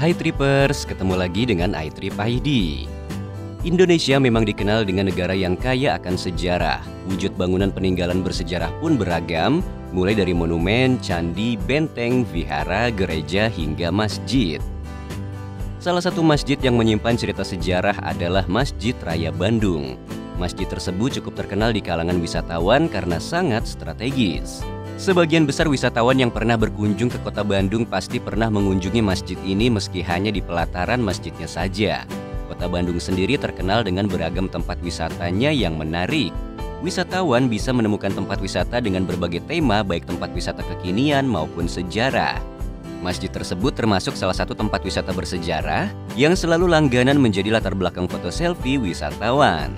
Hai Trippers, ketemu lagi dengan iTrip ID. Indonesia memang dikenal dengan negara yang kaya akan sejarah. Wujud bangunan peninggalan bersejarah pun beragam, mulai dari monumen, candi, benteng, vihara, gereja, hingga masjid. Salah satu masjid yang menyimpan cerita sejarah adalah Masjid Raya Bandung. Masjid tersebut cukup terkenal di kalangan wisatawan karena sangat strategis. Sebagian besar wisatawan yang pernah berkunjung ke kota Bandung pasti pernah mengunjungi masjid ini meski hanya di pelataran masjidnya saja. Kota Bandung sendiri terkenal dengan beragam tempat wisatanya yang menarik. Wisatawan bisa menemukan tempat wisata dengan berbagai tema, baik tempat wisata kekinian maupun sejarah. Masjid tersebut termasuk salah satu tempat wisata bersejarah yang selalu langganan menjadi latar belakang foto selfie wisatawan.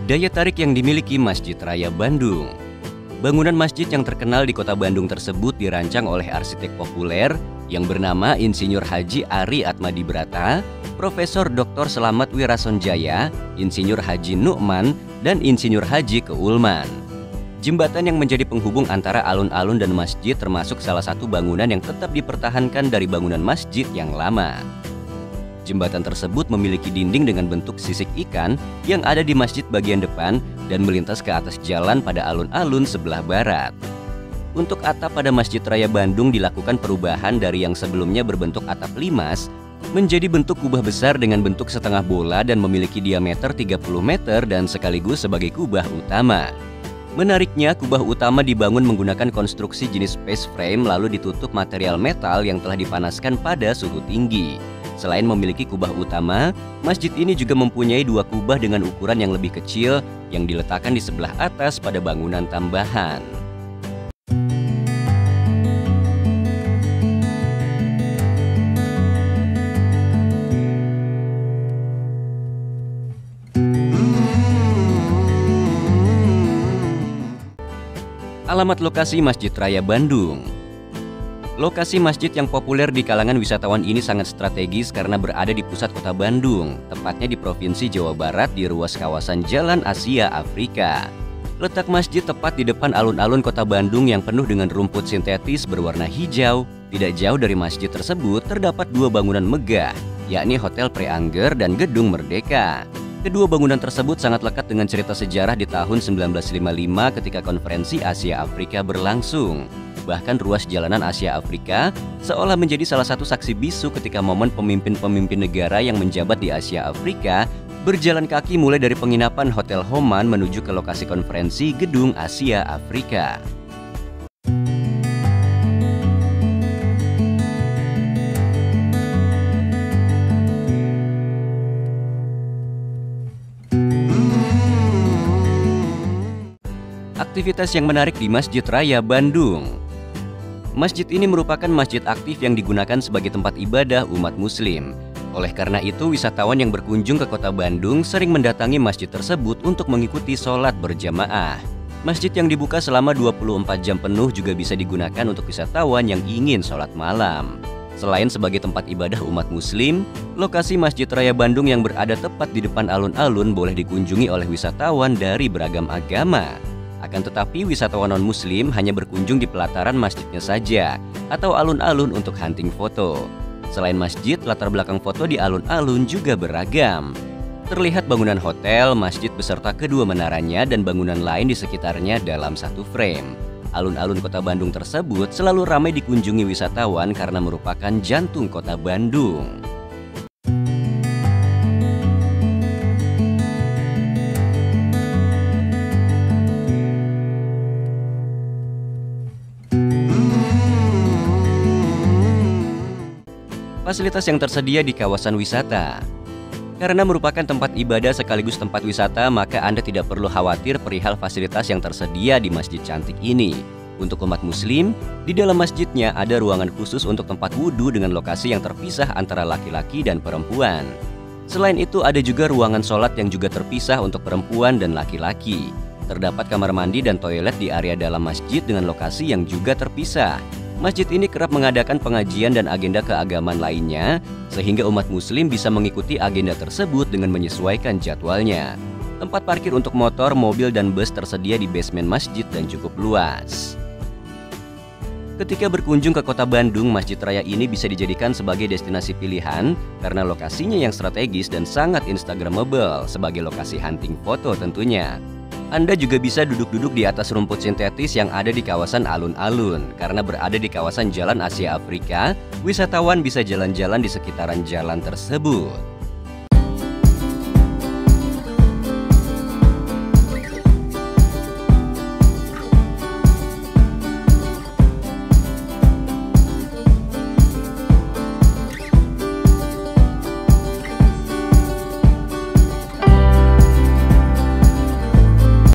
Daya tarik yang dimiliki Masjid Raya Bandung. Bangunan masjid yang terkenal di kota Bandung tersebut dirancang oleh arsitek populer yang bernama Insinyur Haji Ari Atmadibrata, Profesor Dr. Selamat Wirasonjaya, Insinyur Haji Nu'man, dan Insinyur Haji Keulman. Jembatan yang menjadi penghubung antara alun-alun dan masjid termasuk salah satu bangunan yang tetap dipertahankan dari bangunan masjid yang lama. Jembatan tersebut memiliki dinding dengan bentuk sisik ikan yang ada di masjid bagian depan dan melintas ke atas jalan pada alun-alun sebelah barat. Untuk atap pada Masjid Raya Bandung dilakukan perubahan dari yang sebelumnya berbentuk atap limas menjadi bentuk kubah besar dengan bentuk setengah bola dan memiliki diameter 30 meter dan sekaligus sebagai kubah utama. Menariknya, kubah utama dibangun menggunakan konstruksi jenis space frame lalu ditutup material metal yang telah dipanaskan pada suhu tinggi. Selain memiliki kubah utama, masjid ini juga mempunyai dua kubah dengan ukuran yang lebih kecil yang diletakkan di sebelah atas pada bangunan tambahan. Alamat lokasi Masjid Raya Bandung. Lokasi masjid yang populer di kalangan wisatawan ini sangat strategis karena berada di pusat kota Bandung, tepatnya di Provinsi Jawa Barat di ruas kawasan Jalan Asia Afrika. Letak masjid tepat di depan alun-alun kota Bandung yang penuh dengan rumput sintetis berwarna hijau. Tidak jauh dari masjid tersebut terdapat dua bangunan megah, yakni Hotel Preanger dan Gedung Merdeka. Kedua bangunan tersebut sangat lekat dengan cerita sejarah di tahun 1955 ketika Konferensi Asia Afrika berlangsung. Bahkan ruas jalanan Asia Afrika seolah menjadi salah satu saksi bisu ketika momen pemimpin-pemimpin negara yang menjabat di Asia Afrika berjalan kaki mulai dari penginapan Hotel Homan menuju ke lokasi konferensi Gedung Asia Afrika. Aktivitas yang menarik di Masjid Raya Bandung. Masjid ini merupakan masjid aktif yang digunakan sebagai tempat ibadah umat muslim. Oleh karena itu, wisatawan yang berkunjung ke kota Bandung sering mendatangi masjid tersebut untuk mengikuti sholat berjamaah. Masjid yang dibuka selama 24 jam penuh juga bisa digunakan untuk wisatawan yang ingin sholat malam. Selain sebagai tempat ibadah umat muslim, lokasi Masjid Raya Bandung yang berada tepat di depan alun-alun boleh dikunjungi oleh wisatawan dari beragam agama. Akan tetapi wisatawan non-muslim hanya berkunjung di pelataran masjidnya saja atau alun-alun untuk hunting foto. Selain masjid, latar belakang foto di alun-alun juga beragam. Terlihat bangunan hotel, masjid beserta kedua menaranya dan bangunan lain di sekitarnya dalam satu frame. Alun-alun kota Bandung tersebut selalu ramai dikunjungi wisatawan karena merupakan jantung kota Bandung. Fasilitas yang tersedia di kawasan wisata. Karena merupakan tempat ibadah sekaligus tempat wisata, maka Anda tidak perlu khawatir perihal fasilitas yang tersedia di masjid cantik ini. Untuk umat muslim, di dalam masjidnya ada ruangan khusus untuk tempat wudhu dengan lokasi yang terpisah antara laki-laki dan perempuan. Selain itu ada juga ruangan sholat yang juga terpisah untuk perempuan dan laki-laki. Terdapat kamar mandi dan toilet di area dalam masjid dengan lokasi yang juga terpisah. Masjid ini kerap mengadakan pengajian dan agenda keagamaan lainnya, sehingga umat muslim bisa mengikuti agenda tersebut dengan menyesuaikan jadwalnya. Tempat parkir untuk motor, mobil, dan bus tersedia di basement masjid dan cukup luas. Ketika berkunjung ke kota Bandung, Masjid Raya ini bisa dijadikan sebagai destinasi pilihan karena lokasinya yang strategis dan sangat instagramable sebagai lokasi hunting foto tentunya. Anda juga bisa duduk-duduk di atas rumput sintetis yang ada di kawasan alun-alun. Karena berada di kawasan Jalan Asia Afrika, wisatawan bisa jalan-jalan di sekitaran jalan tersebut.